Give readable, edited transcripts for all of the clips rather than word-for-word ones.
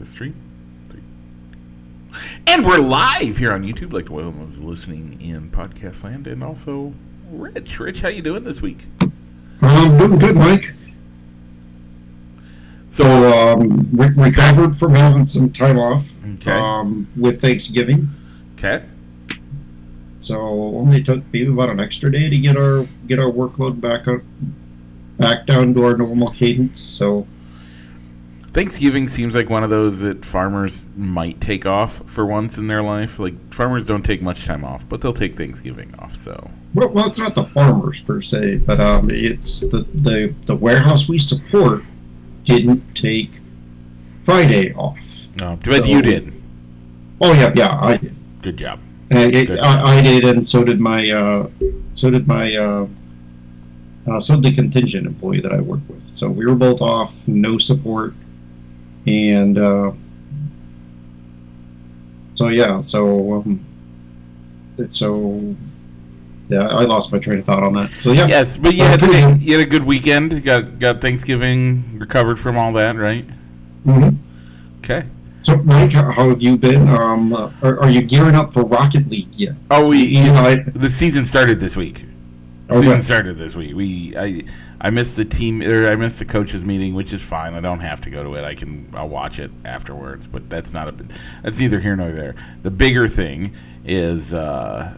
Test 3. And we're live here on YouTube, like the one was listening in podcast land, and also Rich. Rich, how you doing this week? I'm doing good, Mike. So, recovered from having some time off with Thanksgiving. Okay. So only took maybe about an extra day to get our workload back down to our normal cadence. So Thanksgiving seems like one of those that farmers might take off for once in their life. Like, farmers don't take much time off, but they'll take Thanksgiving off. So well, it's not the farmers per se, but it's the warehouse we support didn't take Friday off. No, but you did. Oh yeah, I did. Good job. I did, and so did the contingent employee that I work with. So we were both off, no support, and I lost my train of thought on that. So yeah, yes, but you had a good weekend. You got Thanksgiving, recovered from all that, right? Mm-hmm. Okay. So, Mike, how have you been? Are you gearing up for Rocket League yet? Oh, the season started this week. I missed the team, or I missed the coaches meeting, which is fine. I don't have to go to it. I'll watch it afterwards. But that's neither here nor there. The bigger thing is we're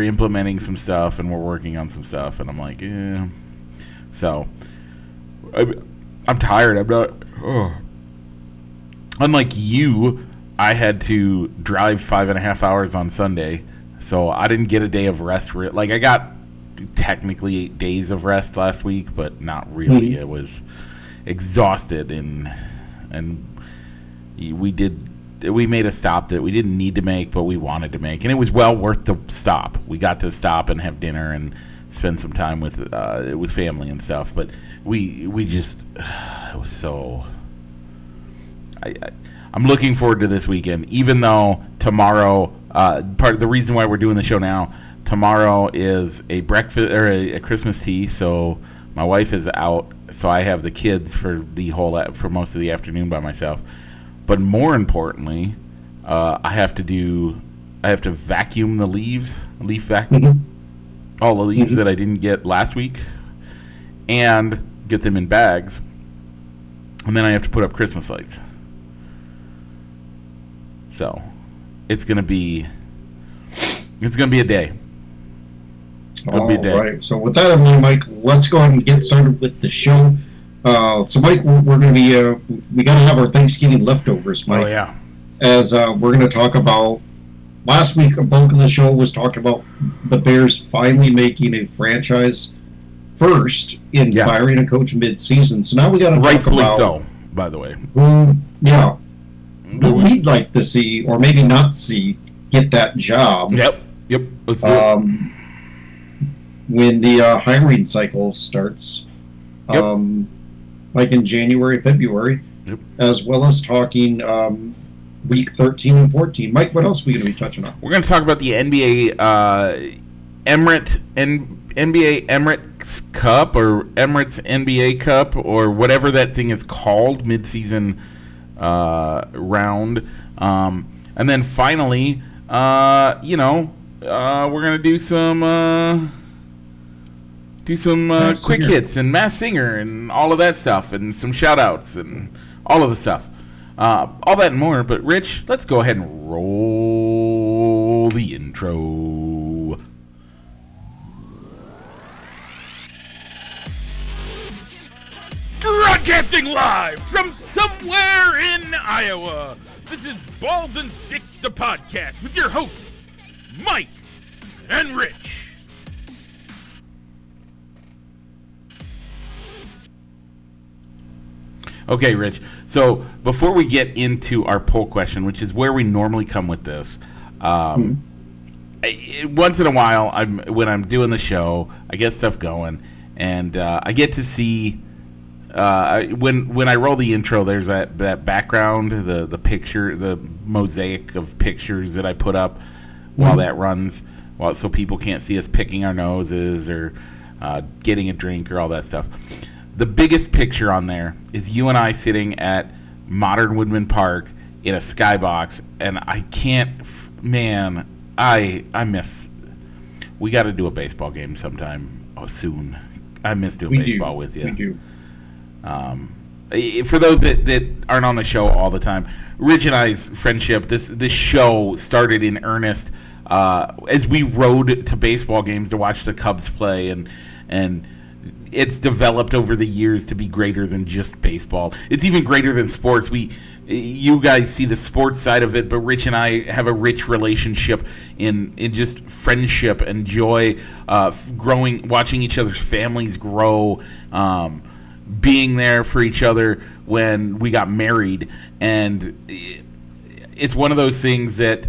implementing some stuff and we're working on some stuff, and I'm like, yeah. So I'm tired. I'm not. Unlike you, I had to drive 5.5 hours on Sunday, so I didn't get a day of rest. Like, I got technically 8 days of rest last week, but not really. Mm-hmm. I was exhausted, and we made a stop that we didn't need to make, but we wanted to make, and it was well worth the stop. We got to stop and have dinner and spend some time with family and stuff, but we just it was so. I'm looking forward to this weekend, even though tomorrow, part of the reason why we're doing the show now, tomorrow is a breakfast or a Christmas tea. So my wife is out, so I have the kids for most of the afternoon by myself. But more importantly, I have to vacuum the leaf vacuum, all the leaves that I didn't get last week, and get them in bags, and then I have to put up Christmas lights. So it's gonna be a day. All right. So with that in mind, Mike, let's go ahead and get started with the show. So Mike, we're gonna be we gotta have our Thanksgiving leftovers, Mike. Oh yeah. As we're gonna talk about last week, a bulk of the show was talking about the Bears finally making a franchise first in firing a coach mid-season. So now we gotta talk about, so, by the way. Who we'd like to see, or maybe not see, get that job. Yep. Let's do it. When the hiring cycle starts, like in January, February, as well as talking week 13 and 14. Mike, what else are we going to be touching on? We're going to talk about the NBA Emirates Cup, or Emirates NBA Cup, or whatever that thing is called, mid-season round, and then finally, we're gonna do some quick hits and Masked Singer and all of that stuff, and some shout outs and all of the stuff, all that and more. But Rich, let's go ahead and roll the intro. Broadcasting live from somewhere in Iowa, this is Balls and Sticks, the podcast, with your hosts, Mike and Rich. Okay, Rich, so before we get into our poll question, which is where we normally come with this, once in a while, when I'm doing the show, I get stuff going, and I get to see... when I roll the intro, there's that background, the picture, the mosaic of pictures that I put up while that runs, so people can't see us picking our noses or getting a drink or all that stuff. The biggest picture on there is you and I sitting at Modern Woodman Park in a skybox, and I can't, man, I miss. We got to do a baseball game sometime soon. I miss doing baseball with you. We do. For those that aren't on the show all the time, Rich and I's friendship, this show started in earnest as we rode to baseball games to watch the Cubs play, and it's developed over the years to be greater than just baseball. It's even greater than sports. You guys see the sports side of it, but Rich and I have a rich relationship in just friendship and joy, growing, watching each other's families grow, being there for each other when we got married. And it's one of those things that,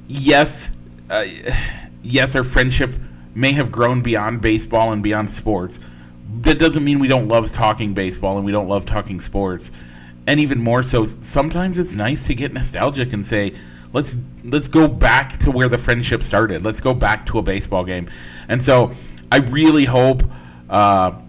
yes, our friendship may have grown beyond baseball and beyond sports. That doesn't mean we don't love talking baseball and we don't love talking sports. And even more so, sometimes it's nice to get nostalgic and say, let's go back to where the friendship started. Let's go back to a baseball game. And so I really hope,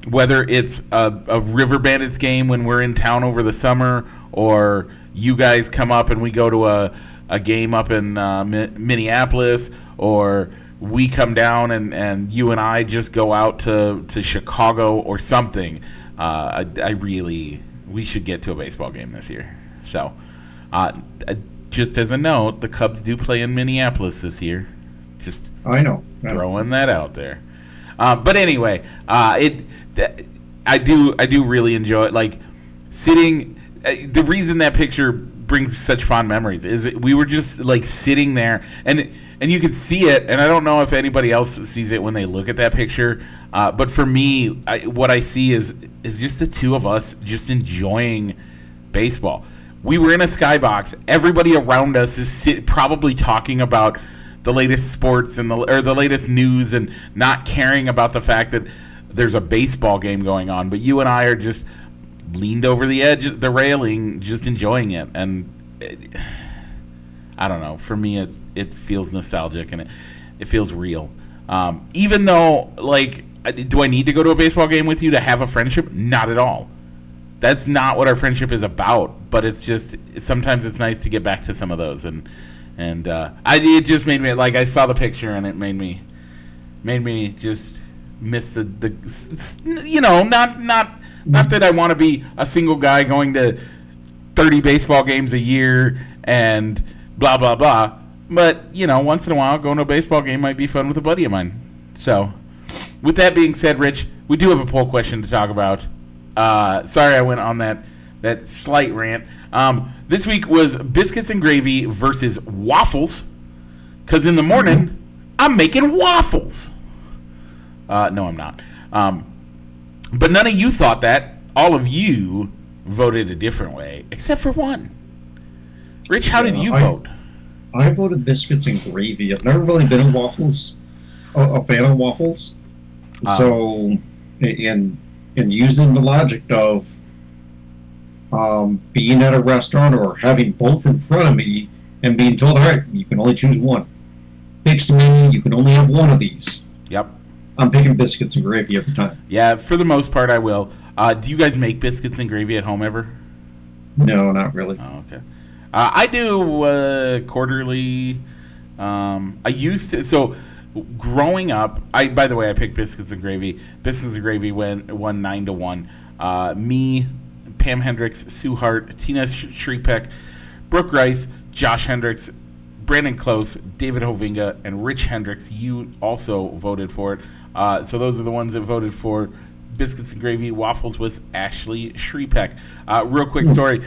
whether it's a River Bandits game when we're in town over the summer, or you guys come up and we go to a game up in Minneapolis, or we come down and you and I just go out to Chicago or something. We should get to a baseball game this year. So, just as a note, the Cubs do play in Minneapolis this year. Just throwing that out there. But anyway, I do really enjoy it. Like sitting. The reason that picture brings such fond memories is we were just like sitting there, and you could see it. And I don't know if anybody else sees it when they look at that picture. But for me, what I see is just the two of us just enjoying baseball. We were in a skybox. Everybody around us is probably talking about the latest sports and the latest news, and not caring about the fact that there's a baseball game going on. But you and I are just leaned over the edge of the railing, just enjoying it. And I don't know. For me, it feels nostalgic, and it feels real. Even though, like, do I need to go to a baseball game with you to have a friendship? Not at all. That's not what our friendship is about. But it's just, sometimes it's nice to get back to some of those. And it just made me, like, I saw the picture and it made me just miss the not that I want to be a single guy going to 30 baseball games a year and blah blah blah. But, once in a while, going to a baseball game might be fun with a buddy of mine. So, with that being said, Rich, we do have a poll question to talk about. Sorry I went on that slight rant. This week was biscuits and gravy versus waffles, because in the morning, I'm making waffles. No, I'm not. But none of you thought that. All of you voted a different way, except for one. Rich, how did you vote? I voted biscuits and gravy. I've never really been a fan of waffles. So, in using the logic of being at a restaurant or having both in front of me and being told, all right, you can only choose one. Fixed menu, you can only have one of these. Yep. I'm picking biscuits and gravy every time. Yeah, for the most part, I will. Do you guys make biscuits and gravy at home ever? No, not really. Oh, okay. I do quarterly. I used to. So, growing up, by the way, I picked biscuits and gravy. Biscuits and gravy won 9-1. Me, Pam Hendricks, Sue Hart, Tina Shriepek, Brooke Rice, Josh Hendricks, Brandon Close, David Hovinga, and Rich Hendricks. You also voted for it. So those are the ones that voted for biscuits and gravy. Waffles was Ashley Shriepek. Real quick story.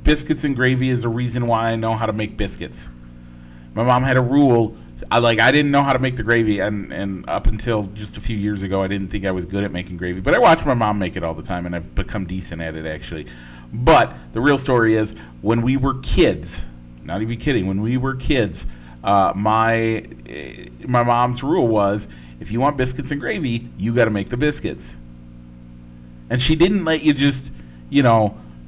Biscuits and gravy is the reason why I know how to make biscuits. My mom had a rule. I didn't know how to make the gravy, and up until just a few years ago, I didn't think I was good at making gravy. But I watch my mom make it all the time, and I've become decent at it, actually. But the real story is, when we were kids, not even kidding, when we were kids, my mom's rule was, if you want biscuits and gravy, you got to make the biscuits. And she didn't let you just,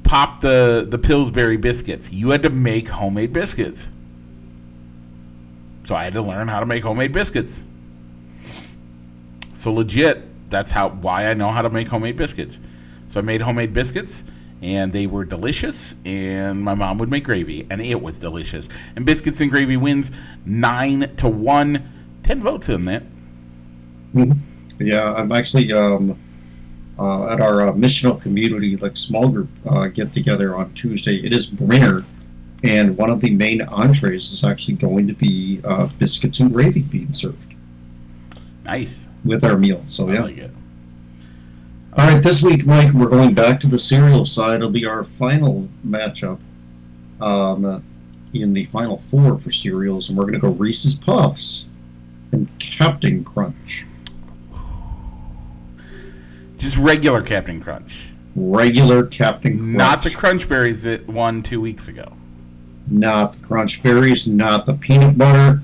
pop the Pillsbury biscuits. You had to make homemade biscuits. So I had to learn how to make homemade biscuits. So legit, that's why I know how to make homemade biscuits. So I made homemade biscuits, and they were delicious, and my mom would make gravy, and it was delicious. And Biscuits and Gravy wins 9-1. 10 votes in that. Yeah, I'm actually at our missional community, like small group get together on Tuesday. It is Brinner, and one of the main entrees is actually going to be biscuits and gravy being served. Nice. With our meal, so yeah. I like it. All right, this week, Mike, we're going back to the cereal side. It'll be our final matchup in the final four for cereals, and we're going to go Reese's Puffs and Captain Crunch. Just regular Captain Crunch. Regular Captain Crunch. Not the Crunch Berries that won 2 weeks ago. Not the Crunch Berries, not the peanut butter,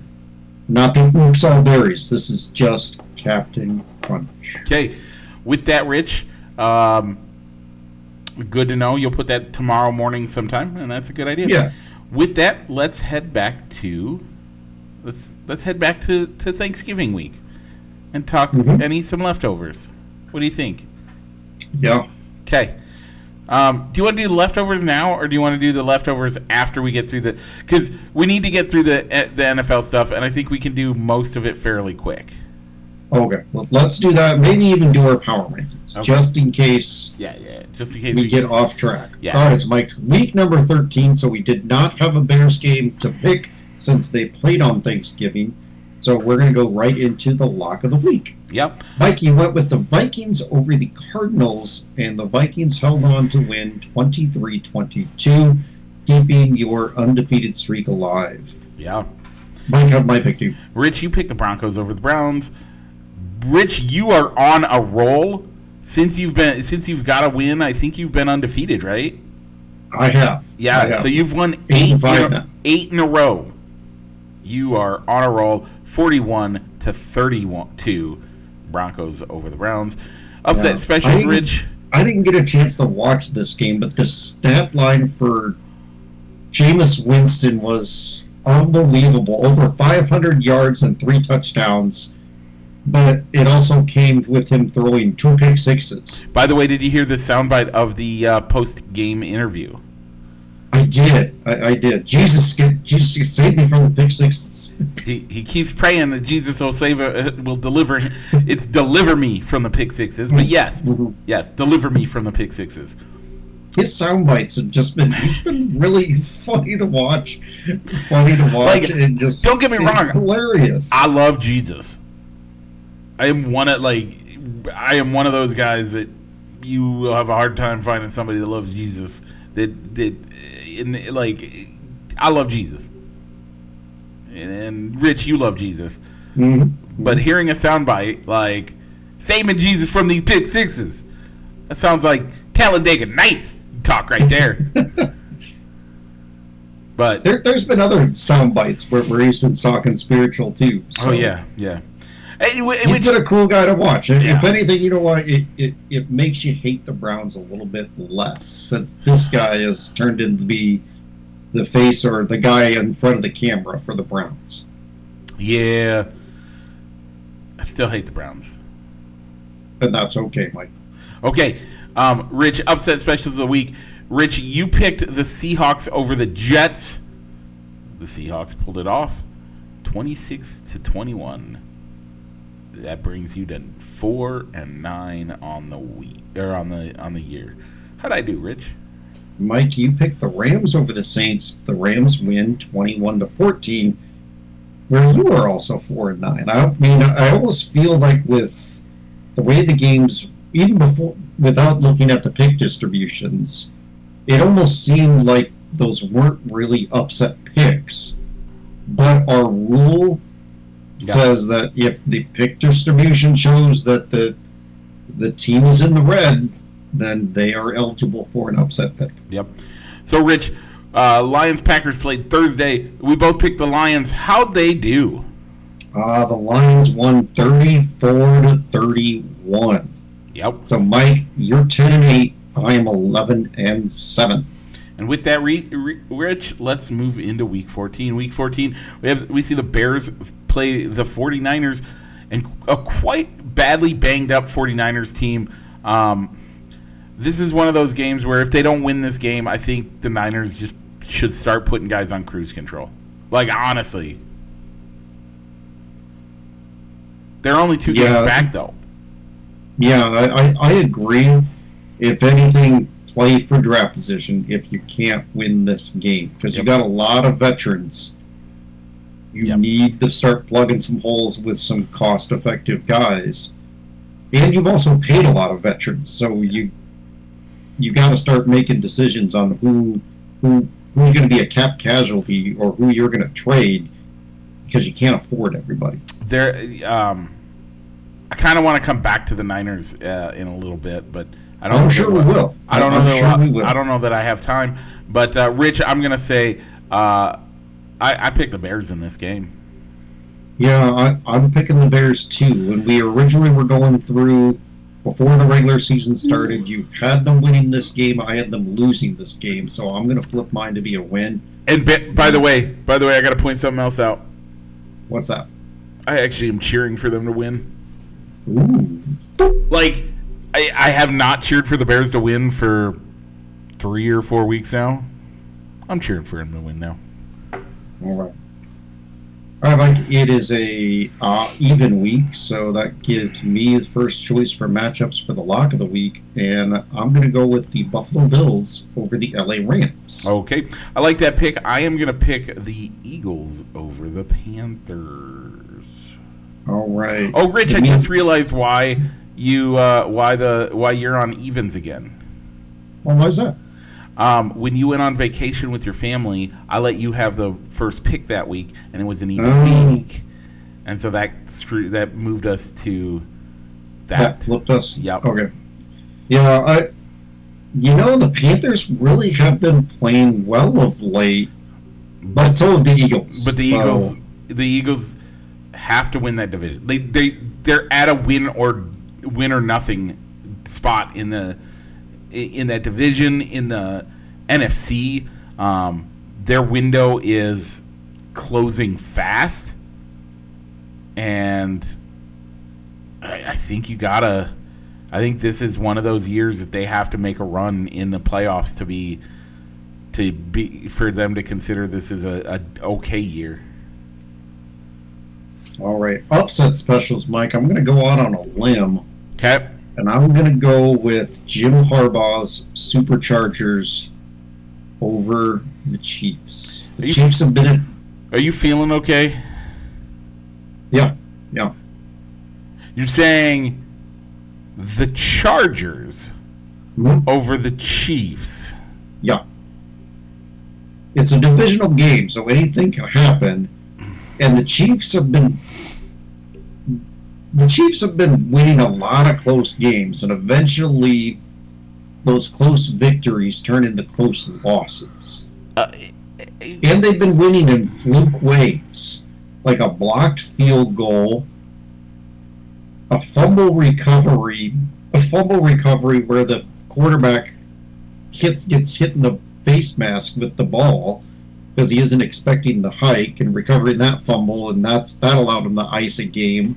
not the Oops All Berries. This is just Captain Crunch. Okay. With that, Rich, good to know. You'll put that tomorrow morning sometime, and that's a good idea. Yeah. With that, let's head back to Thanksgiving week and talk and eat some leftovers. What do you think? Yeah. Okay. Do you want to do the leftovers now, or do you want to do the leftovers after we get through because we need to get through the NFL stuff, and I think we can do most of it fairly quick. Okay, well, let's do that. Maybe even do our power rankings, just in case. Yeah, just in case we get off track. Yeah. All right, so Mike, week number 13. So we did not have a Bears game to pick since they played on Thanksgiving. So we're going to go right into the lock of the week. Yep. Mike, you went with the Vikings over the Cardinals, and the Vikings held on to win 23-22, keeping your undefeated streak alive. Yeah. Mike, how'd my pick do? Rich, you picked the Broncos over the Browns. Rich, you are on a roll since you've got a win. I think you've been undefeated, right? I have. Yeah, I have. So you've won eight in a row. You are on a roll, 41-32. Broncos over the Browns. Upset specials, Rich. I didn't get a chance to watch this game, but the stat line for Jameis Winston was unbelievable. Over 500 yards and 3 touchdowns. But it also came with him throwing 2 pick sixes. By the way, did you hear the soundbite of the post-game interview? I did. I did. Jesus save me from the pick sixes. He keeps praying that Jesus will will deliver. It's deliver me from the pick sixes. But yes, yes, deliver me from the pick sixes. His sound bites have just he's been really funny to watch. And just don't get me wrong, it's hilarious. I love Jesus. I am one of those guys that you will have a hard time finding somebody that loves Jesus. I love Jesus. And Rich, you love Jesus. Mm-hmm. But hearing a soundbite like saving Jesus from these pick sixes, that sounds like Talladega Nights talk right there. But there's been other sound bites where he's been talking spiritual too. So. Oh yeah. He's been a cool guy to watch. Yeah. If anything, you know what? It makes you hate the Browns a little bit less since this guy has turned into be the face or the guy in front of the camera for the Browns. Yeah. I still hate the Browns. And that's okay, Mike. Okay. Rich, upset specials of the week. Rich, you picked the Seahawks over the Jets. The Seahawks pulled it off 26-21. That brings you to 4-9 on the week or on the year. How'd I do, Rich? Mike, you picked the Rams over the Saints. The Rams win 21-14, where you are also 4-9. I almost feel like with the way the games, even before, without looking at the pick distributions, it almost seemed like those weren't really upset picks. But our rule says that if the pick distribution shows that the team is in the red, then they are eligible for an upset pick. Yep. So, Rich, Lions-Packers played Thursday. We both picked the Lions. How'd they do? The Lions won 34-31. Yep. So, Mike, you're 10-8. I am 11-7. And with that, Rich, let's move into Week 14. Week 14, we see the Bears play the 49ers, and a quite badly banged up 49ers team. this is one of those games where if they don't win this game, I think the Niners just should start putting guys on cruise control. Like, honestly. They're only 2 games back, though. Yeah, I agree. If anything, play for draft position if you can't win this game. Because you got a lot of veterans. You need to start plugging some holes with some cost-effective guys. And you've also paid a lot of veterans. So you got to start making decisions on who's going to be a cap casualty or who you're going to trade, because you can't afford everybody. I kind of want to come back to the Niners in a little bit, but I'm sure we will. I don't know that I have time. But Rich, I'm going to say I picked the Bears in this game. Yeah, I'm picking the Bears too. When we originally were going through before the regular season started, you had them winning this game. I had them losing this game, so I'm going to flip mine to be a win. And by the way, I got to point something else out. What's that? I actually am cheering for them to win. Ooh. Like, I have not cheered for the Bears to win for 3 or 4 weeks now. I'm cheering for them to win now. All right. All right, Mike. It is a even week, so that gives me the first choice for matchups for the lock of the week, and I'm going to go with the Buffalo Bills over the LA Rams. Okay, I like that pick. I am going to pick the Eagles over the Panthers. All right. Oh, Rich, I just realized why you're on evens again. Well, why is that? When you went on vacation with your family, I let you have the first pick that week, and it was an even week, and so that moved us to that. That flipped us. Yep. Okay. Yeah, the Panthers really have been playing well of late, but so have the Eagles. But the Eagles have to win that division. They're at a win or nothing spot in that division, in the NFC. Their window is closing fast, and I think I think this is one of those years that they have to make a run in the playoffs to be for them to consider this as a okay year. All right, upset specials, Mike. I'm going to go out on a limb. Okay. And I'm going to go with Jim Harbaugh's Superchargers over the Chiefs. The Chiefs have been... Are you feeling okay? Yeah. You're saying the Chargers over the Chiefs? Yeah. It's a divisional game, so anything can happen. And the Chiefs have been winning a lot of close games, and eventually those close victories turn into close losses. And they've been winning in fluke ways, like a blocked field goal, a fumble recovery where the quarterback gets hit in the face mask with the ball because he isn't expecting the hike, and recovering that fumble, and that allowed him to ice a game.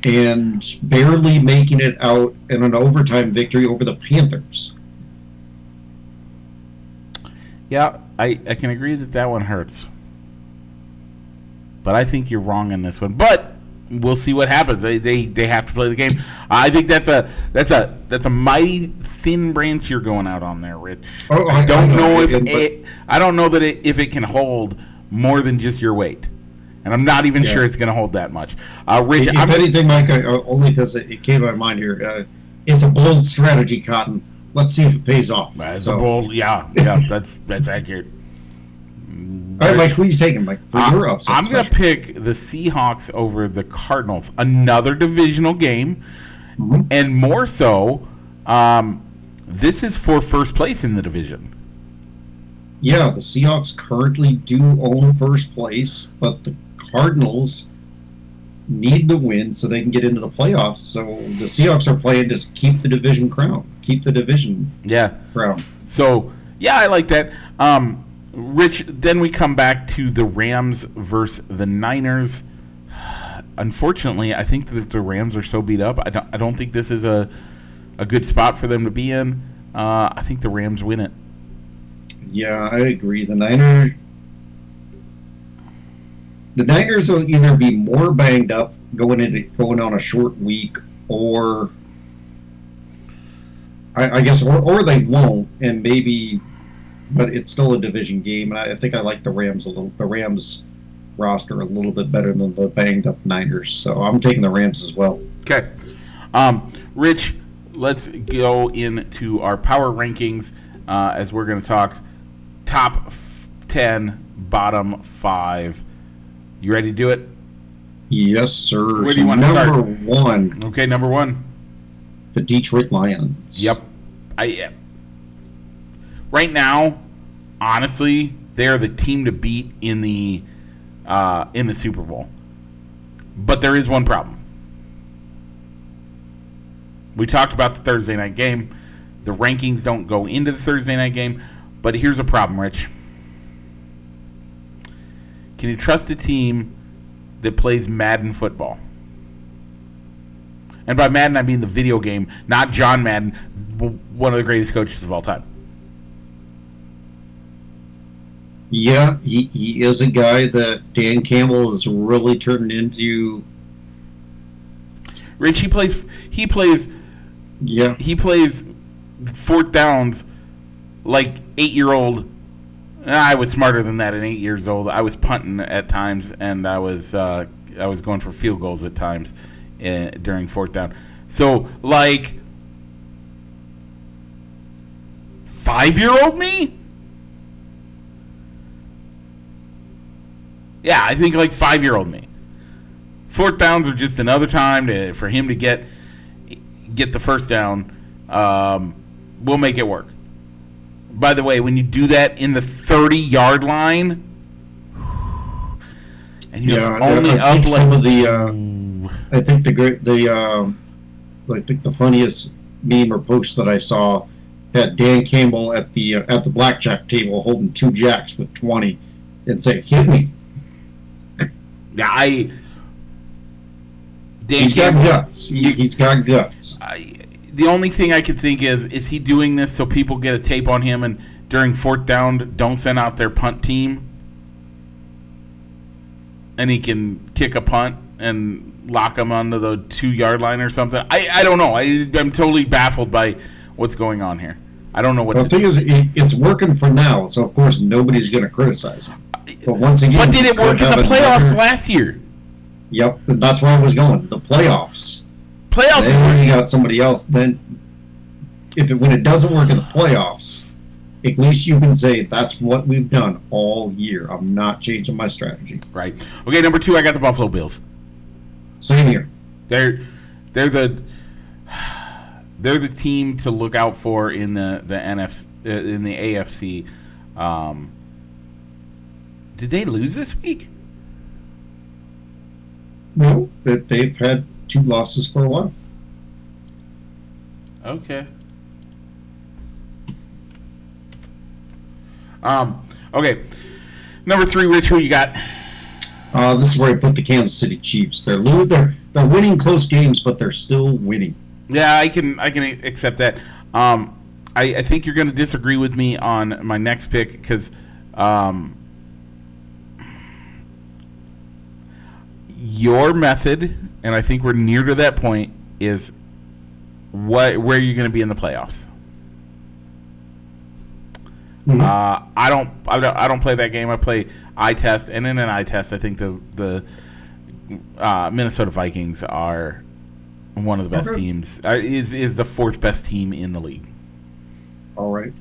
And barely making it out in an overtime victory over the Panthers. Yeah, I can agree that one hurts. But I think you're wrong on this one. But we'll see what happens. They have to play the game. I think that's a mighty thin branch you're going out on there, Rich. I don't know if it can hold more than just your weight. And I'm not even sure it's going to hold that much. Rich, if anything, Mike, only because it came to my mind here, it's a bold strategy, Cotton. Let's see if it pays off. That's a bold, that's accurate. All right, Mike, who are you taking, Mike? For your upset I'm going to pick the Seahawks over the Cardinals. Another divisional game, and more so, this is for first place in the division. Yeah, the Seahawks currently do own first place, but the Cardinals need the win so they can get into the playoffs. So the Seahawks are playing to keep the division crown. Crown. So, I like that. Rich, then we come back to the Rams versus the Niners. Unfortunately, I think that the Rams are so beat up. I don't think this is a good spot for them to be in. I think the Rams win it. Yeah, I agree. The Niners will either be more banged up going on a short week, or I guess, or they won't, and maybe, but it's still a division game, and I think I like the Rams roster a little bit better than the banged up Niners, so I'm taking the Rams as well. Okay, Rich, let's go into our power rankings as we're going to talk top 10, bottom 5. You ready to do it? Yes, sir. Where do you want to start? Number one. Okay, number one. The Detroit Lions. Yep. Right now, honestly, they're the team to beat in the Super Bowl. But there is one problem. We talked about the Thursday night game. The rankings don't go into the Thursday night game. But here's a problem, Rich. Can you trust a team that plays Madden football? And by Madden, I mean the video game, not John Madden, one of the greatest coaches of all time. Yeah, he is a guy that Dan Campbell has really turned into. Rich, he plays fourth downs like 8-year-old. I was smarter than that at 8 years old. I was punting at times, and I was going for field goals at times during fourth down. So, like, 5-year-old me? Yeah, I think like 5-year-old me. Fourth downs are just another time for him to get the first down. We'll make it work. By the way, when you do that in the 30-yard line, and you're only up like some of the, I think the funniest meme or post that I saw had Dan Campbell at the blackjack table holding 2 jacks with 20 and say, "Hit me." Yeah, he's got guts. He's got guts. The only thing I could think is he doing this so people get a tape on him and during fourth down don't send out their punt team and he can kick a punt and lock them onto the 2-yard line or something? I don't know. I'm totally baffled by what's going on here. I don't know what the thing is, it's working for now, so of course nobody's going to criticize him. But once again, but did it work in the playoffs last year? Yep, that's where I was going. The playoffs. Then when you got somebody else, then when it doesn't work in the playoffs, at least you can say that's what we've done all year. I'm not changing my strategy. Right. Okay, number 2, I got the Buffalo Bills. Same here. They're the team to look out for in the NFC in the AFC. Did they lose this week? No, they've had 2 losses for a while. Okay. Okay. Number 3, Rich, who you got? This is where I put the Kansas City Chiefs. They're winning close games, but they're still winning. Yeah, I can accept that. I think you're going to disagree with me on my next pick because your method, and I think we're near to that point, is where you're going to be in the playoffs. Mm-hmm. I don't play that game. I play eye test, and in an eye test, I think the Minnesota Vikings are one of the best teams. Is the 4th best team in the league. All right.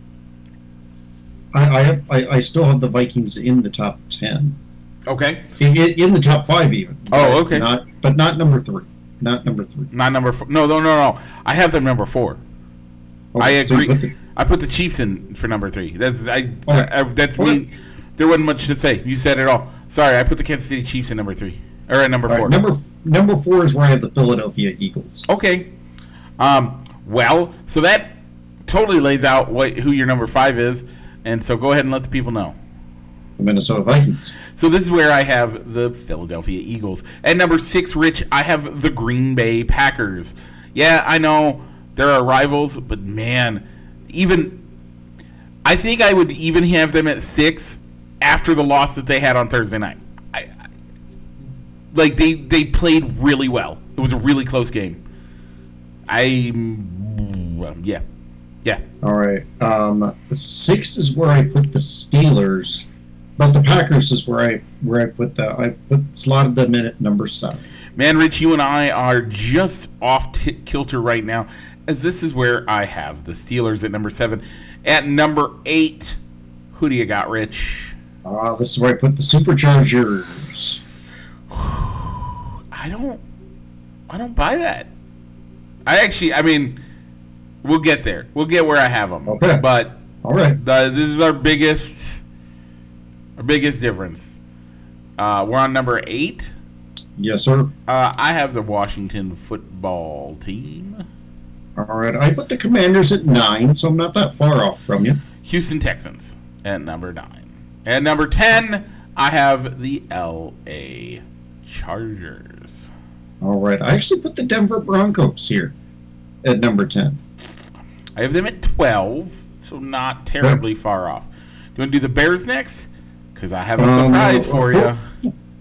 I still have the Vikings in the top 10. Okay. In the top 5 even. Oh, okay. But not number 3. Not number 3. Not number 4. No. I have them number 4. I agree. So I put the Chiefs in for number 3. That's me. There wasn't much to say. You said it all. Sorry, I put the Kansas City Chiefs in number 3 or at number 4. Right, number 4 is where I have the Philadelphia Eagles. Okay. Well, so that totally lays out who your number 5 is, and so go ahead and let the people know. The Minnesota Vikings. So this is where I have the Philadelphia Eagles. At number 6, Rich, I have the Green Bay Packers. Yeah, I know There are rivals, but man, I think I would even have them at 6 after the loss that they had on Thursday night. They played really well. It was a really close game. Yeah. All right. 6 is where I put the Steelers, but the Packers is where I slotted them in at number 7. Man, Rich, you and I are just off kilter right now, as this is where I have the Steelers at number 7. At number 8, who do you got, Rich? This is where I put the Superchargers. I don't buy that. We'll get there. We'll get where I have them. Okay. But all right, this is our biggest difference. We're on number 8. Yes, sir. I have the Washington football team. All right, I put the Commanders at 9, so I'm not that far off from you. Houston Texans at number 9. At number 10, I have the LA Chargers. All right, I actually put the Denver Broncos here at number 10. I have them at 12, so not terribly far off. Do you want to do the Bears next? Because I have a surprise for you.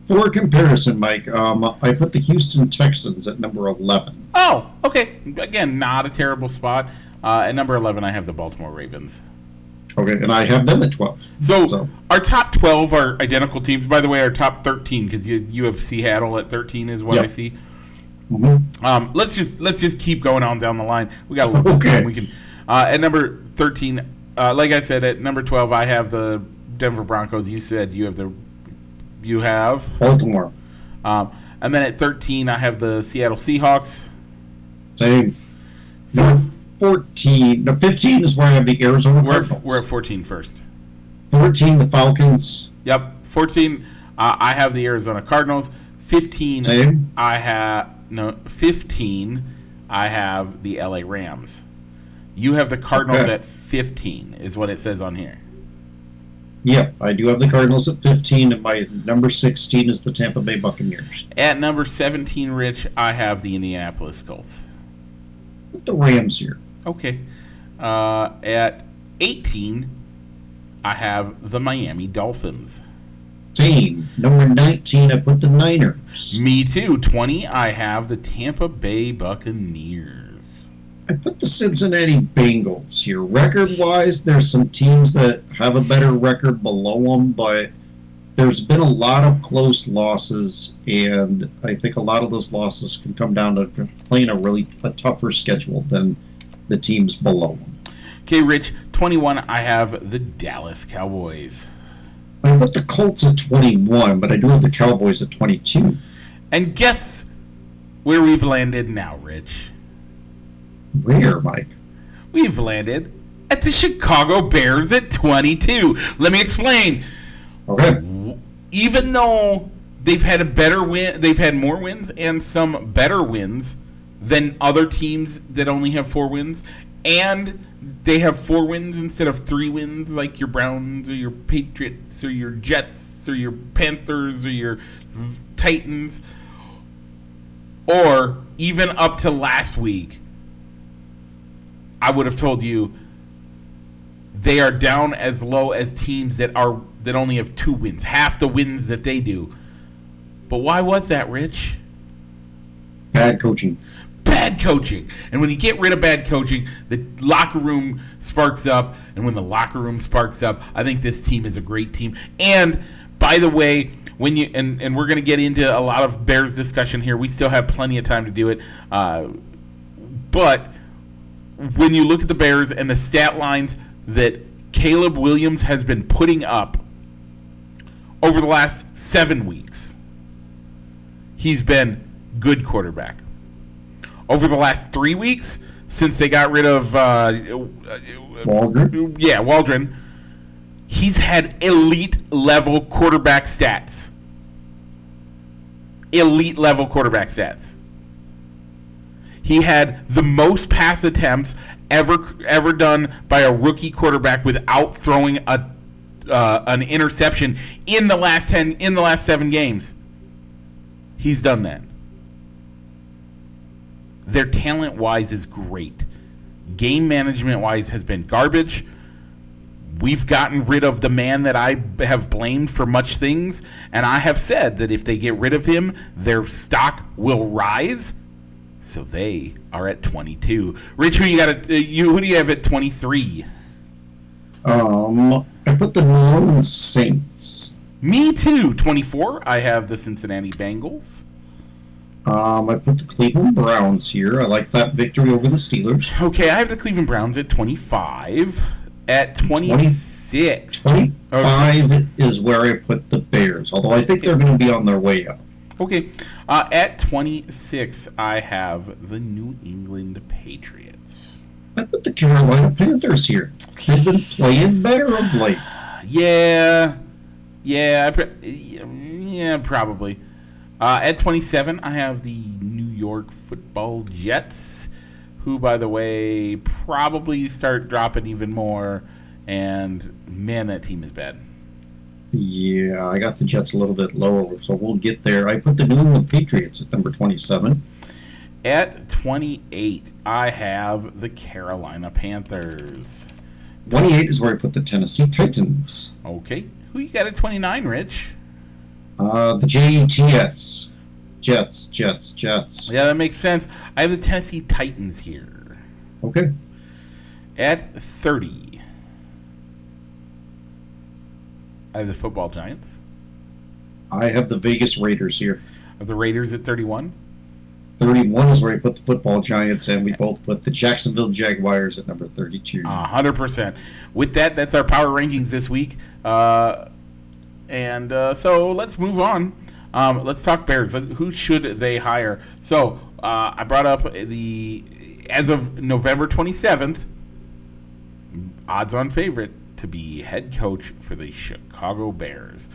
For comparison, Mike, I put the Houston Texans at number 11. Oh, okay. Again, not a terrible spot. At number 11, I have the Baltimore Ravens. Okay, and I have them at 12. So our top 12 are identical teams. By the way, our top 13, because you have Seattle at 13 is what I see. Mm-hmm. Let's just keep going on down the line. We got a little bit of time. We can. At number 13, like I said, at number 12, I have the Denver Broncos. You said you have Baltimore. And then at 13, I have the Seattle Seahawks. Same. Number 14. No, 15 is where I have the Arizona Cardinals. We're at 14 first. 14, the Falcons. Yep. 14, I have the Arizona Cardinals. 15, Same. 15, I have the LA Rams. You have the Cardinals at 15, is what it says on here. Yep, I do have the Cardinals at 15, and my number 16 is the Tampa Bay Buccaneers. At number 17, Rich, I have the Indianapolis Colts. Put the Rams here. Okay. At 18, I have the Miami Dolphins. Same. Number 19, I put the Niners. Me too. 20, I have the Tampa Bay Buccaneers. I put the Cincinnati Bengals here. Record-wise, there's some teams that have a better record below them, but there's been a lot of close losses, and I think a lot of those losses can come down to playing a tougher schedule than the teams below them. Okay, Rich, 21, I have the Dallas Cowboys. I put the Colts at 21, but I do have the Cowboys at 22. And guess where we've landed now, Rich? Where, Mike? We've landed at the Chicago Bears at 22. Let me explain. Okay. Even though they've had a better win, they've had more wins and some better wins than other teams that only have 4 wins, and they have 4 wins instead of 3 wins, like your Browns or your Patriots or your Jets or your Panthers or your Titans, or even up to last week, I would have told you they are down as low as teams that only have 2 wins, half the wins that they do. But why was that, Rich? Bad coaching. Bad coaching. And when you get rid of bad coaching, the locker room sparks up. And when the locker room sparks up, I think this team is a great team. And by the way, when you and we're going to get into a lot of Bears discussion here. We still have plenty of time to do it. But when you look at the Bears and the stat lines that Caleb Williams has been putting up over the last 7 weeks, he's been good quarterback. Over the last 3 weeks, since they got rid of Waldron, he's had elite level quarterback stats. Elite level quarterback stats. He had the most pass attempts ever done by a rookie quarterback without throwing an interception in the last 7 games. He's done that. Their talent-wise is great. game management wise has been garbage. We've gotten rid of the man that I have blamed for much things, and I have said that if they get rid of him, their stock will rise. So they are at 22. Rich, who do you have at 23? I put the New Orleans Saints. Me too. 24. I have the Cincinnati Bengals. I put the Cleveland Browns here. I like that victory over the Steelers. Okay, I have the Cleveland Browns at 25. At 26. 25 is where I put the Bears, although I think they're going to be on their way up. Okay. At 26, I have the New England Patriots. I put the Carolina Panthers here. They've been playing better of late. Yeah, probably. At 27, I have the New York Football Jets, who, by the way, probably start dropping even more. And, man, that team is bad. Yeah, I got the Jets a little bit lower, so we'll get there. I put the New England Patriots at number 27. At 28, I have the Carolina Panthers. 28 is where I put the Tennessee Titans. Okay. Who you got at 29, Rich? The Jets. Jets. Yeah, that makes sense. I have the Tennessee Titans here. Okay. At 30, I have the Football Giants. I have the Vegas Raiders here. I have the Raiders at 31. 31 is where I put the Football Giants, and we both put the Jacksonville Jaguars at number 32. 100%. With that, that's our power rankings this week. So let's move on. Let's talk Bears. Who should they hire? So I brought up as of November 27th, odds-on favorite to be head coach for the Chicago Bears.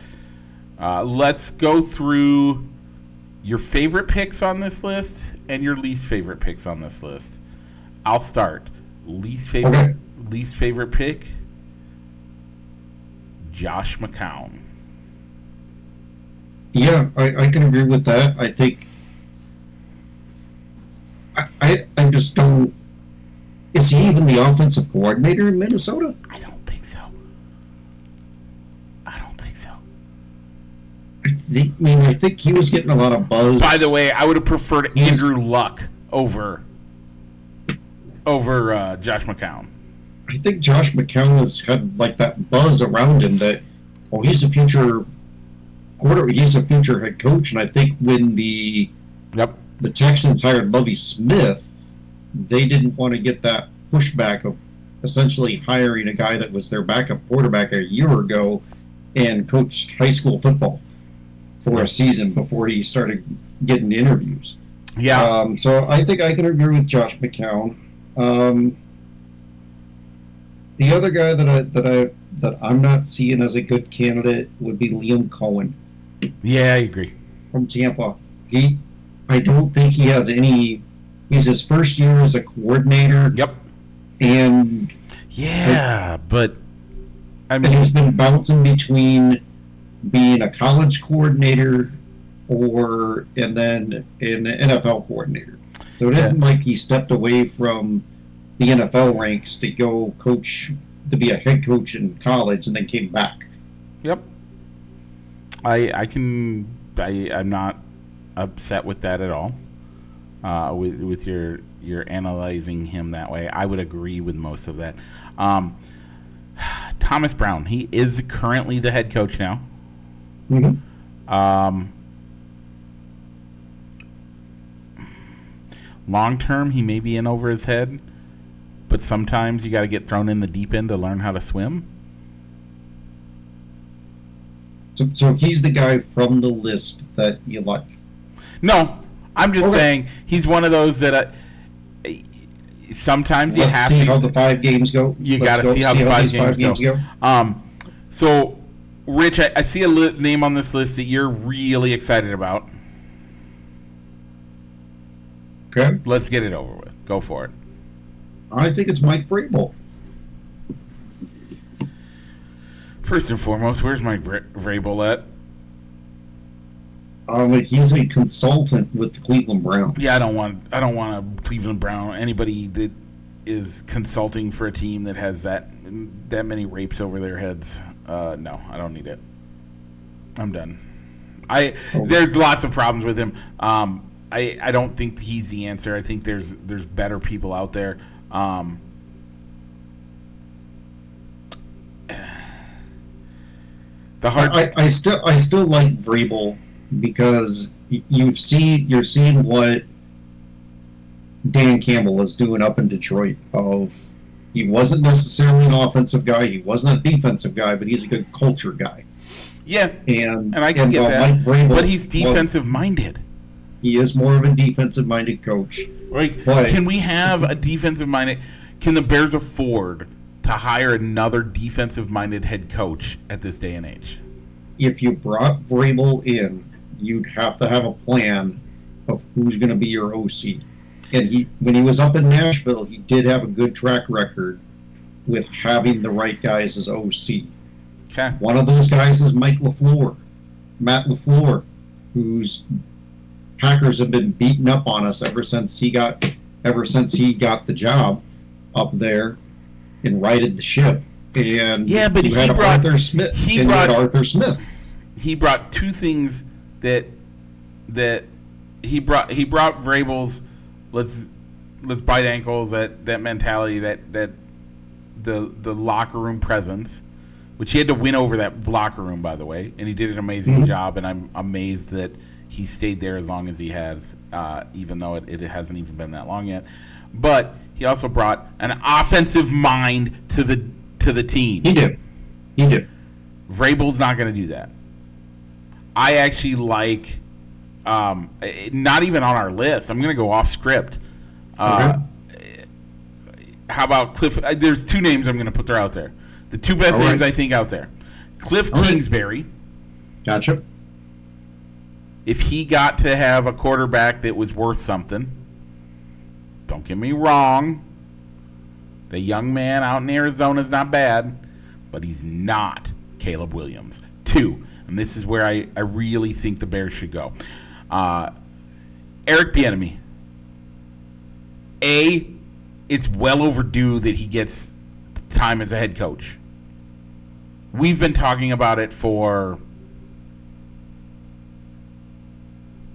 Let's go through your favorite picks on this list and your least favorite picks on this list. I'll start. Least favorite pick, Josh McCown. Yeah, I can agree with that. I think I just don't. Is he even the offensive coordinator in Minnesota? I don't think so. I think he was getting a lot of buzz. By the way, I would have preferred Andrew Luck over Josh McCown. I think Josh McCown had like that buzz around him that, he's a future he's a future head coach, and I think when the Texans hired Lovie Smith, they didn't want to get that pushback of essentially hiring a guy that was their backup quarterback a year ago and coached high school football for a season before he started getting interviews. Yeah. So I think I can agree with Josh McCown. The other guy that I'm not seeing as a good candidate would be Liam Cohen. Yeah, I agree. From Tampa. I don't think he has any. He's his first year as a coordinator. Yep. And but and he's been bouncing between being a college coordinator and then an NFL coordinator. So it isn't like he stepped away from the NFL ranks to go coach, to be a head coach in college, and then came back. Yep. I'm not upset with that at all. With your analyzing him that way, I would agree with most of that. Thomas Brown, he is currently the head coach now. Mm-hmm. Long term, he may be in over his head, but sometimes you got to get thrown in the deep end to learn how to swim. So he's the guy from the list that you like? No, I'm just saying he's one of those that sometimes you have to see how the 5 games go. You got to see how the 5 games go. So, Rich, I see a name on this list that you're really excited about. Okay. Let's get it over with. Go for it. I think it's Mike Vrabel. First and foremost, where's Mike Vrabel at? He's a consultant with the Cleveland Browns. Yeah, I don't want a Cleveland Brown. Anybody that is consulting for a team that has that many rapes over their heads. No, I don't need it. I'm done. There's lots of problems with him. I don't think he's the answer. I think there's better people out there. I still like Vrabel because you're seeing what Dan Campbell is doing up in Detroit. He wasn't necessarily an offensive guy, he wasn't a defensive guy, but he's a good culture guy. Yeah, and I can get that. Mike Vrabel, but he's defensive minded. He is more of a defensive minded coach. Like, can we have a defensive minded? Can the Bears afford to hire another defensive minded head coach at this day and age? If you brought Vrabel in, you'd have to have a plan of who's going to be your OC. And when he was up in Nashville, he did have a good track record with having the right guys as OC. Okay. One of those guys is Matt LaFleur, whose Packers have been beating up on us ever since he got the job up there and righted the ship. And but he brought Arthur Smith. He brought two things that he brought Vrabel's let's bite ankles, that mentality, that the locker room presence, which he had to win over that locker room, by the way, and he did an amazing job, and I'm amazed that he stayed there as long as he has, even though it hasn't even been that long yet. But he also brought an offensive mind to the team. He did. Vrabel's not going to do that. I actually like, not even on our list. I'm going to go off script. How about Cliff? There's two names I'm going to put out there. The two best names I think out there. Cliff Kingsbury. Gotcha. If he got to have a quarterback that was worth something, don't get me wrong, the young man out in Arizona is not bad, but he's not Caleb Williams. Two, and this is where I really think the Bears should go. Eric Bieniemy. It's well overdue that he gets time as a head coach. We've been talking about it for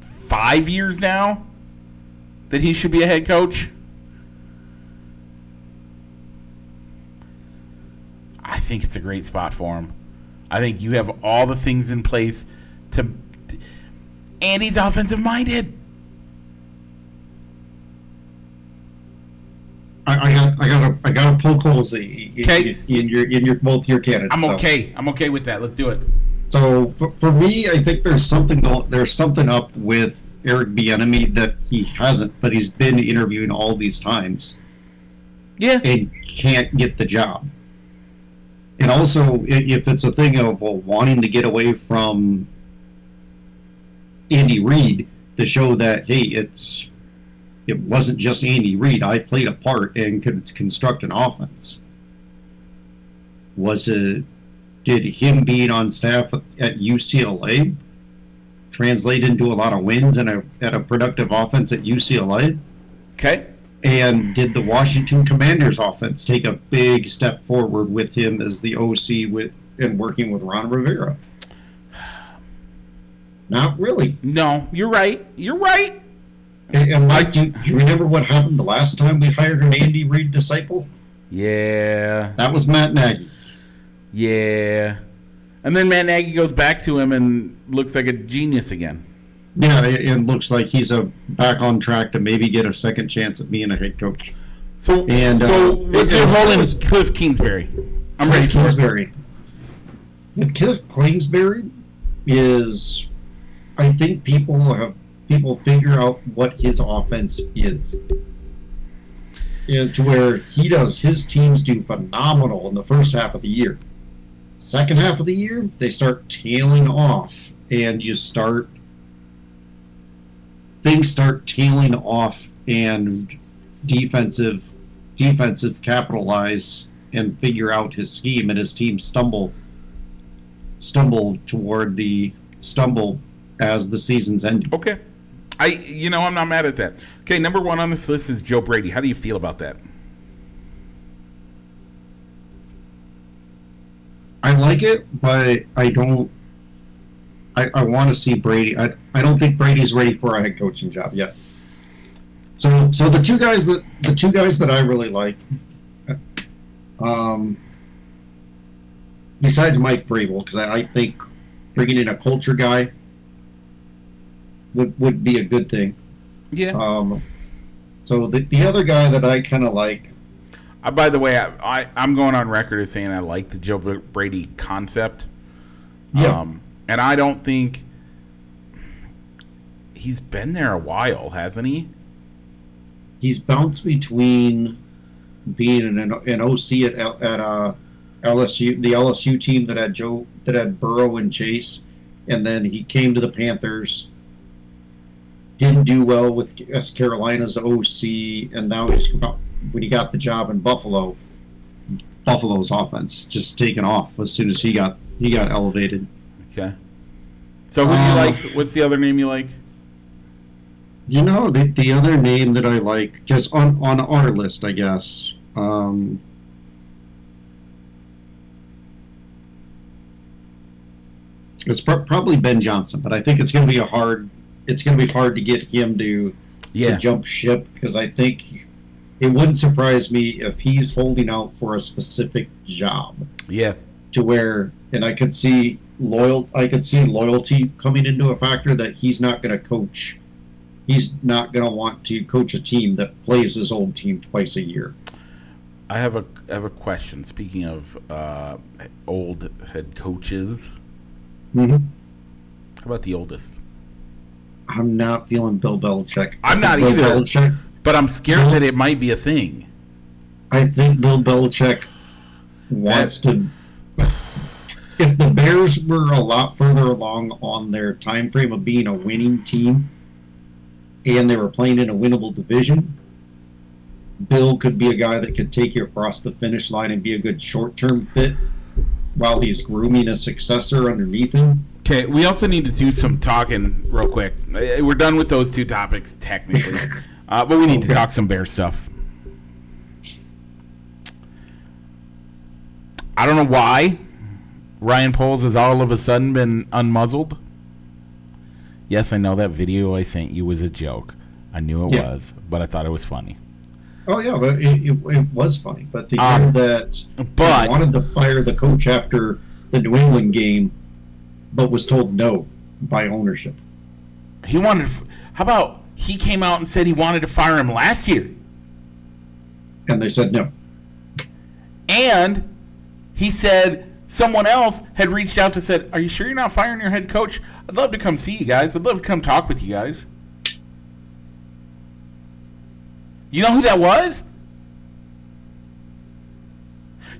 5 years now that he should be a head coach. I think it's a great spot for him. I think you have all the things in place and he's offensive minded. I gotta poke holes in your both your candidates. I'm okay with that. Let's do it. So for me, I think there's something up with Eric Bieniemy that he hasn't, but he's been interviewing all these times. Yeah, and can't get the job. And also, if it's a thing of wanting to get away from Andy Reid to show that, hey, it wasn't just Andy Reid. I played a part and could construct an offense. Did him being on staff at UCLA translate into a lot of wins and a productive offense at UCLA? Okay. And did the Washington Commanders offense take a big step forward with him as the OC and working with Ron Rivera? Not really. No, you're right. And Mike, do you remember what happened the last time we hired an Andy Reid disciple? Yeah. That was Matt Nagy. Yeah. And then Matt Nagy goes back to him and looks like a genius again. Yeah, it looks like he's back on track to maybe get a second chance at being a head coach. So what's your holding with Cliff Kingsbury? I'm ready for Kingsbury. With Cliff Kingsbury is, I think people figure out what his offense is. To where his teams do phenomenal in the first half of the year. Second half of the year, they start tailing off, and things start tailing off, and defensive capitalize and figure out his scheme, and his team stumble as the season's ending. Okay. I'm not mad at that. Okay, number one on this list is Joe Brady. How do you feel about that? like it, but I don't. I want to see Brady. I don't think Brady's ready for a head coaching job yet. So the two guys that I really like, besides Mike Vrabel, because I think bringing in a culture guy would be a good thing. Yeah. So the other guy that I kind of like. By the way, I'm going on record as saying I like the Joe Brady concept. Yeah. And I don't think he's been there a while, hasn't he? He's bounced between being an OC at LSU, the LSU team that had Burrow and Chase, and then he came to the Panthers. Didn't do well with Carolina's OC, and now when he got the job in Buffalo, Buffalo's offense just taken off as soon as he got elevated. Okay. So who do you like? What's the other name you like? You know, the other name that I like, just on our list, I guess. It's probably Ben Johnson, but I think it's going to be hard to get him to jump ship, because I think it wouldn't surprise me if he's holding out for a specific job. Yeah. To where, and I could see loyalty coming into a factor, that he's not going to coach. He's not going to want to coach a team that plays his old team twice a year. I have a question. Speaking of old head coaches, how about the oldest? I'm not feeling Bill Belichick. I'm not either. Belichick, but I'm scared that it might be a thing. I think Bill Belichick wants to. If the Bears were a lot further along on their time frame of being a winning team, and they were playing in a winnable division, Bill could be a guy that could take you across the finish line and be a good short-term fit while he's grooming a successor underneath him. Okay, we also need to do some talking real quick. We're done with those two topics, technically. But we need to talk some Bear stuff. I don't know why Ryan Poles has all of a sudden been unmuzzled. Yes, I know that video I sent you was a joke. I knew it was, but I thought it was funny. Oh, yeah, but it was funny. But the year that he wanted to fire the coach after the New England game, but was told no by ownership. How about he came out and said he wanted to fire him last year? And they said no. And he said someone else had reached out to said, "Are you sure you're not firing your head coach? I'd love to come see you guys. I'd love to come talk with you guys." You know who that was?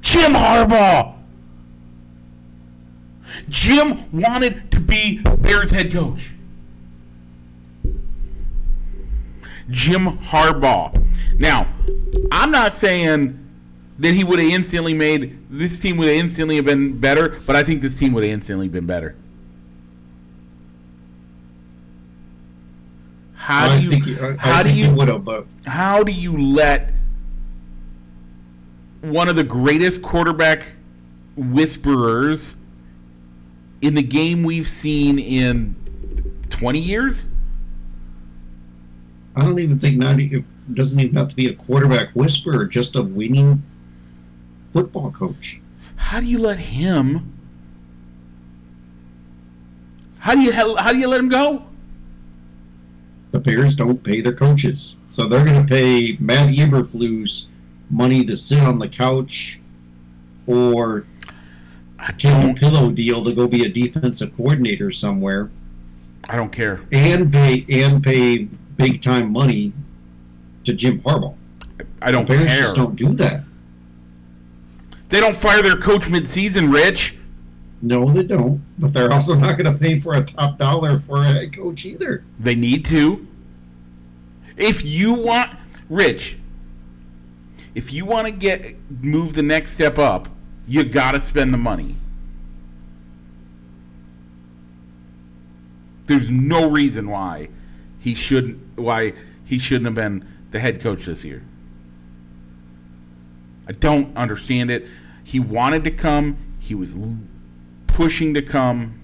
Jim Harbaugh. Jim wanted to be Bears head coach. Jim Harbaugh. Now, I'm not saying that he would have instantly made this team would have instantly been better, but I think this team would have instantly been better. How do you let one of the greatest quarterback whisperers in the game we've seen in 20 years? I don't even think it doesn't even have to be a quarterback whisperer, just a winning football coach. How do you let him? How do you let him go? The Bears don't pay their coaches, so they're going to pay Matt Eberflus money to sit on the couch, or take a pillow deal to go be a defensive coordinator somewhere. I don't care. And pay big time money to Jim Harbaugh. I don't care. The Bears just don't do that. They don't fire their coach mid-season, Rich. No, they don't. But they're also not going to pay for a top dollar for a head coach either. They need to. If you want, Rich, if you want to move the next step up, you got to spend the money. There's no reason why he shouldn't have been the head coach this year. I don't understand it. He wanted to come. He was pushing to come.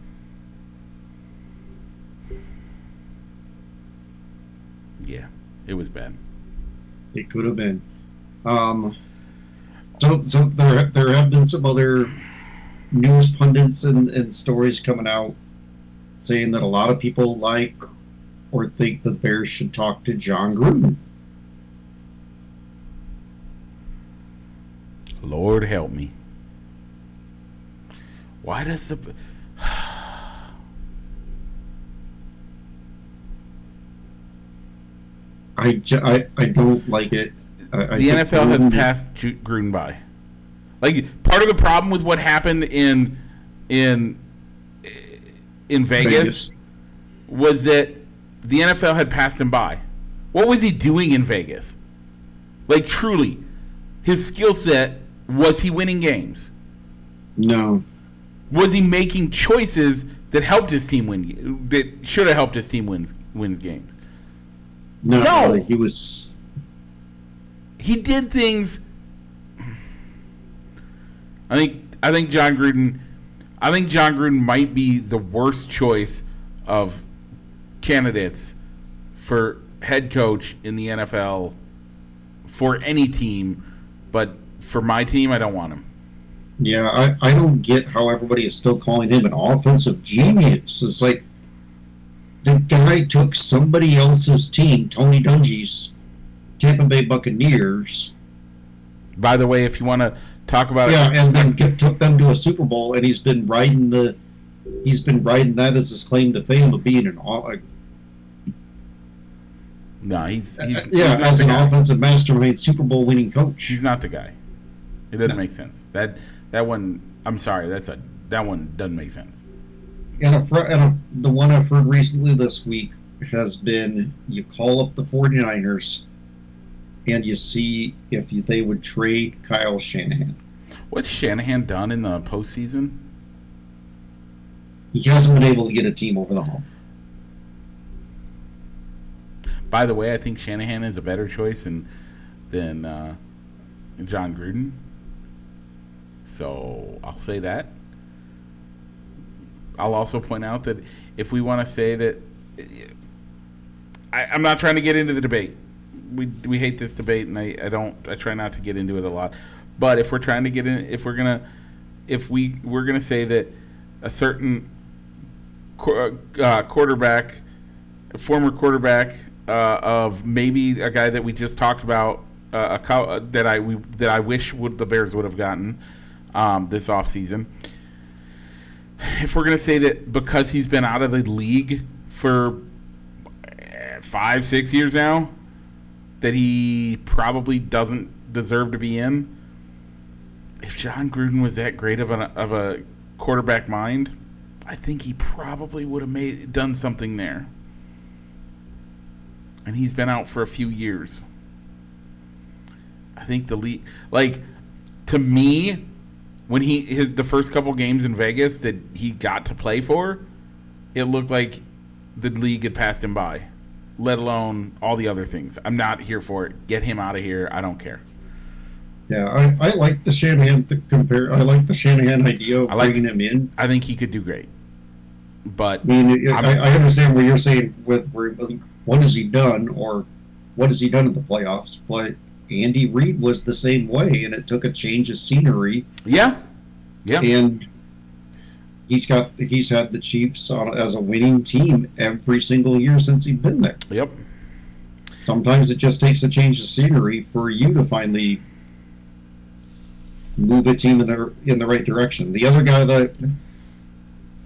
Yeah, it was bad. It could have been. So there have been some other news pundits and stories coming out saying that a lot of people like or think the Bears should talk to John Gruden. Lord help me. Why does the... I don't like it. The NFL has passed Gruden by. Like, part of the problem with what happened in Vegas was that the NFL had passed him by. What was he doing in Vegas? Like, truly, his skill set, was he winning games? No. Was he making choices that helped his team win? That should have helped his team wins games? No. No. He was. He did things. I think John Gruden. I think John Gruden might be the worst choice of candidates for head coach in the NFL for any team, but for my team, I don't want him. Yeah, I don't get how everybody is still calling him an offensive genius. It's like the guy took somebody else's team, Tony Dungy's Tampa Bay Buccaneers. By the way, if you want to talk about and then took them to a Super Bowl, and he's been riding that as his claim to fame of being no, he's as an offensive mastermind, Super Bowl winning coach. He's not the guy. It doesn't make sense. That one. I'm sorry. That one doesn't make sense. And the one I've heard recently this week has been: you call up the 49ers and you see if they would trade Kyle Shanahan. What's Shanahan done in the postseason? He hasn't been able to get a team over the hump. By the way, I think Shanahan is a better choice than John Gruden. So I'll say that. I'll also point out that if we want to say that, I'm not trying to get into the debate. We hate this debate, and I try not to get into it a lot. But if we're trying to get in, we're gonna say that a certain quarterback, a former quarterback of maybe a guy that we just talked about, that I wish the Bears would have gotten this offseason. If we're gonna say that because he's been out of the league for 5-6 years now, that he probably doesn't deserve to be in. If John Gruden was that great of a quarterback mind, I think he probably would have done something there. And he's been out for a few years. I think the league, to me, when the first couple games in Vegas that he got to play for, it looked like the league had passed him by, let alone all the other things. I'm not here for it. Get him out of here. I don't care. Yeah, I like the Shanahan I like the Shanahan idea of bringing him in. I think he could do great. But I understand what you're saying with what has he done or what has he done in the playoffs, but Andy Reid was the same way, and it took a change of scenery. Yeah. And he's had the Chiefs as a winning team every single year since he's been there. Yep. Sometimes it just takes a change of scenery for you to finally move a team in the right direction. The other guy that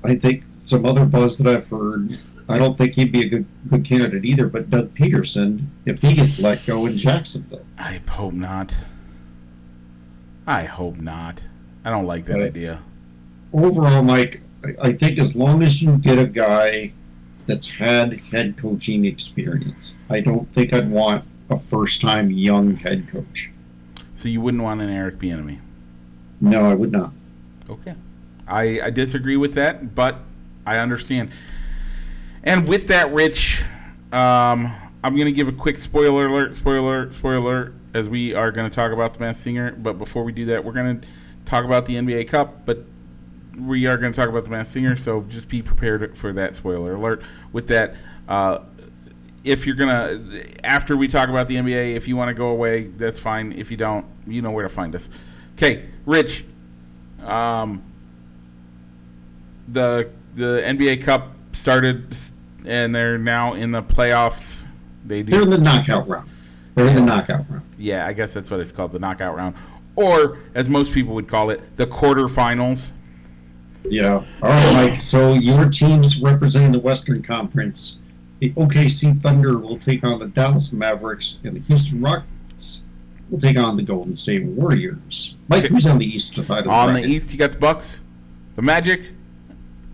I think some other buzz that I've heard, I don't think he'd be a good candidate either, but Doug Peterson, if he gets let go in Jacksonville. I hope not. I don't like that idea. Overall, Mike, I think as long as you get a guy that's had head coaching experience, I don't think I'd want a first-time young head coach. So you wouldn't want an Eric Bieniemy? No, I would not. Okay. I disagree with that, but I understand. And with that, Rich, I'm going to give a quick spoiler alert, as we are going to talk about The Masked Singer. But before we do that, we're going to talk about the NBA Cup. But we are going to talk about the Masked Singer, so just be prepared for that spoiler alert. With that, if you're going to, after we talk about the NBA, if you want to go away, that's fine. If you don't, you know where to find us. Okay, Rich, the NBA Cup started, and they're now in the playoffs. They're in the knockout round. In the knockout round. Yeah, I guess that's what it's called, the knockout round. Or, as most people would call it, the quarterfinals. Yeah. All right, Mike. So your team's representing the Western Conference. The OKC Thunder will take on the Dallas Mavericks, and the Houston Rockets will take on the Golden State Warriors. Mike, who's on the East side of the bracket? On the East, you got the Bucks, the Magic,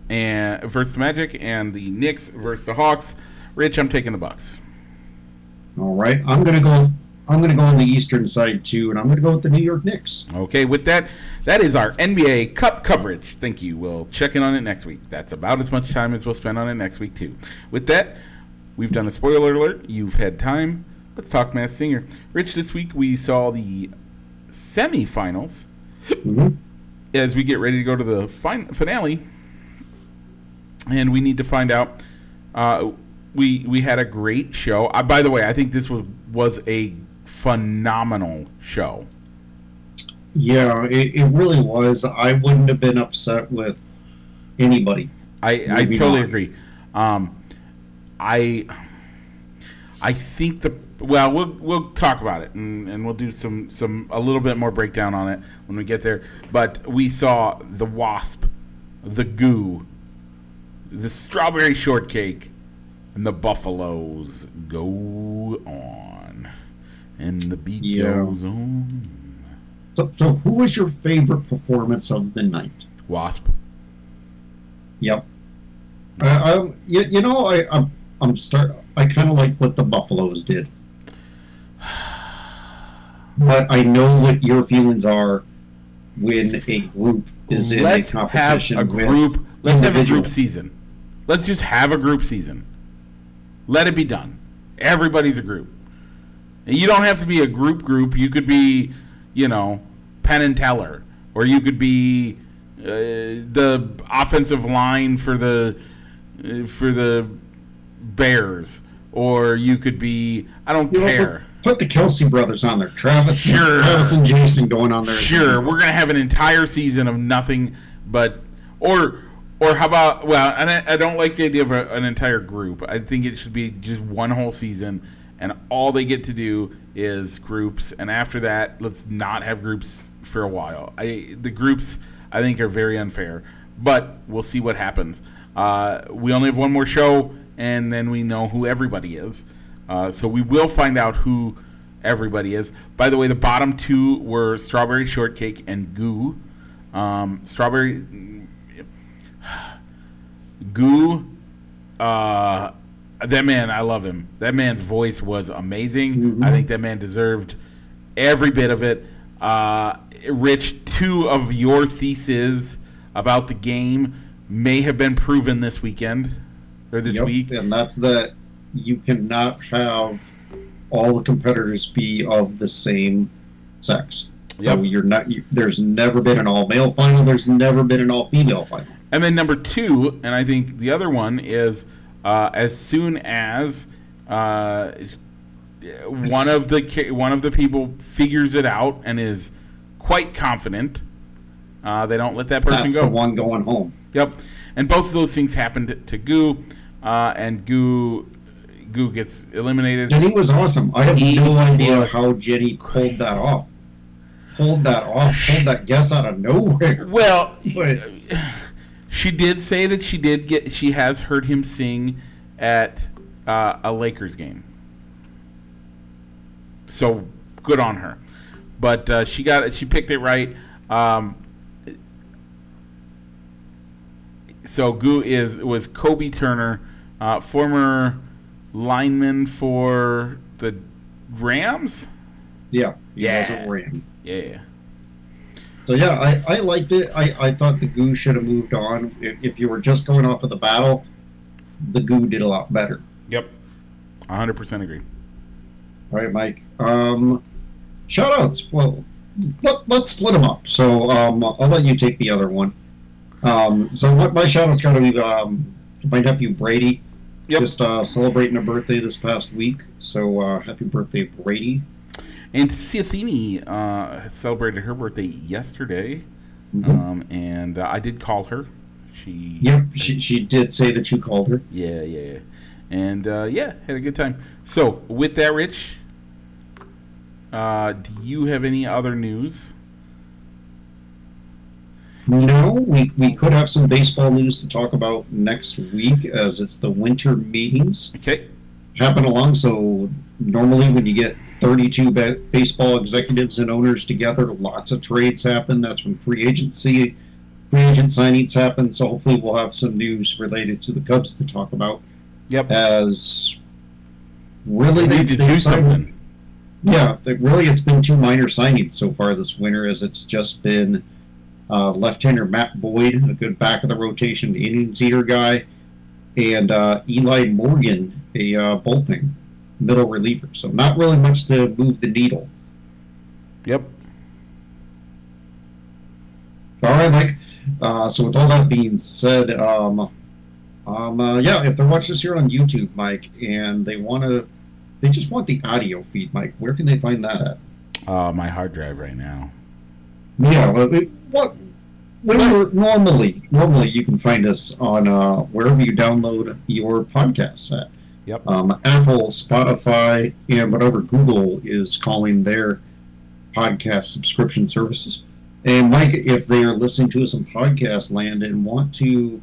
and versus the Magic, and the Knicks versus the Hawks. Rich, I'm taking the Bucks. All right, I'm gonna go on the Eastern side too, and I'm gonna go with the New York Knicks. Okay, with that is our NBA Cup coverage. Thank you. We'll check in on it next week. That's about as much time as we'll spend on it next week too. With that, we've done a spoiler alert. You've had time. Let's talk Masked Singer. Rich, this week we saw the semifinals. As we get ready to go to the finale, and we need to find out. We had a great show. By the way, I think this was a phenomenal show. Yeah, it really was. I wouldn't have been upset with anybody. I totally agree. I think we'll talk about it and we'll do a little bit more breakdown on it when we get there. But we saw the Wasp, the Goo, the Strawberry Shortcake, and the Buffaloes go on, and the beat goes on. So who was your favorite performance of the night? Wasp. Yep. I kind of like what the Buffaloes did, but I know what your feelings are when a group is in a competition. Let's have a group season. Let's just have a group season. Let it be done. Everybody's a group. And you don't have to be a group. You could be, Penn and Teller, or you could be the offensive line for the Bears, or you could be, I don't care. Put the Kelsey brothers on there. Travis and Jason going on there. Sure, we're gonna have an entire season of nothing but Or how about, I don't like the idea of an entire group. I think it should be just one whole season, and all they get to do is groups, and after that, let's not have groups for a while. The groups, I think, are very unfair, but we'll see what happens. We only have one more show, and then we know who everybody is. So we will find out who everybody is. By the way, the bottom two were Strawberry Shortcake and Goo. Goo, that man, I love him. That man's voice was amazing. Mm-hmm. I think that man deserved every bit of it. Rich, two of your theses about the game may have been proven this weekend or this week. And that's that you cannot have all the competitors be of the same sex. Yep. So there's never been an all-male final. There's never been an all-female final. And then number two, and I think the other one is as soon as one of the people figures it out and is quite confident, they don't let that person go. That's the one going home. Yep. And both of those things happened to Goo, and Goo gets eliminated. And he was awesome. I have no idea how Jenny pulled that off. Pulled that guess out of nowhere. Well, she did say that she has heard him sing at a Lakers game. So good on her. But she picked it right. So Goo was Kobe Turner, former lineman for the Rams. Yeah, he was a Ram. Yeah. So yeah, I liked it. I thought the Goo should have moved on. If you were just going off of the battle, the Goo did a lot better. Yep, 100% agree. All right, Mike. Shout outs. Well, let's split them up. So I'll let you take the other one. So what my shout out's got to be my nephew Brady. Yep. Just celebrating a birthday this past week. So happy birthday, Brady. And Siathimi celebrated her birthday yesterday. Mm-hmm. And I did call her. She did say that you called her. Yeah. And had a good time. So with that, Rich, do you have any other news? No, we could have some baseball news to talk about next week, as it's the winter meetings. Okay. Happen along. So normally when you get 32 baseball executives and owners together, lots of trades happen. That's when free agent signings happen. So hopefully we'll have some news related to the Cubs to talk about. Yep. As really they need to do something. Yeah, it's been 2 minor signings so far this winter, as it's just been left-hander Matt Boyd, a good back of the rotation innings eater guy, and Eli Morgan, a bullpen middle reliever. So not really much to move the needle. Yep. All right, Mike. So with all that being said, if they're watching this here on YouTube, Mike, and they just want the audio feed, Mike, where can they find that at? My hard drive right now. Yeah, normally you can find us on wherever you download your podcasts at. Yep. Apple, Spotify, and whatever Google is calling their podcast subscription services. And Mike, if they are listening to us in podcast land and want to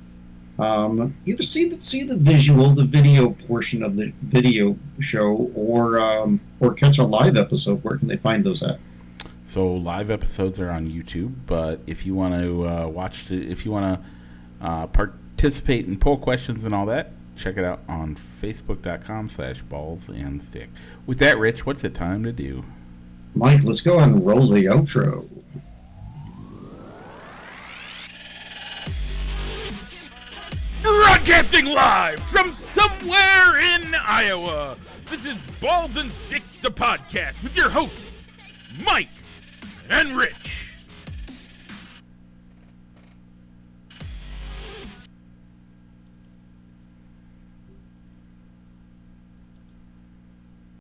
either see the video portion of the video show, or catch a live episode, where can they find those at? So live episodes are on YouTube, but if you want to participate and poll questions and all that, check it out on facebook.com/ballsandstick. With that, Rich, what's it time to do? Mike, let's go ahead and roll the outro. Broadcasting live from somewhere in Iowa, this is Balls and Sticks, the podcast, with your hosts, Mike and Rich.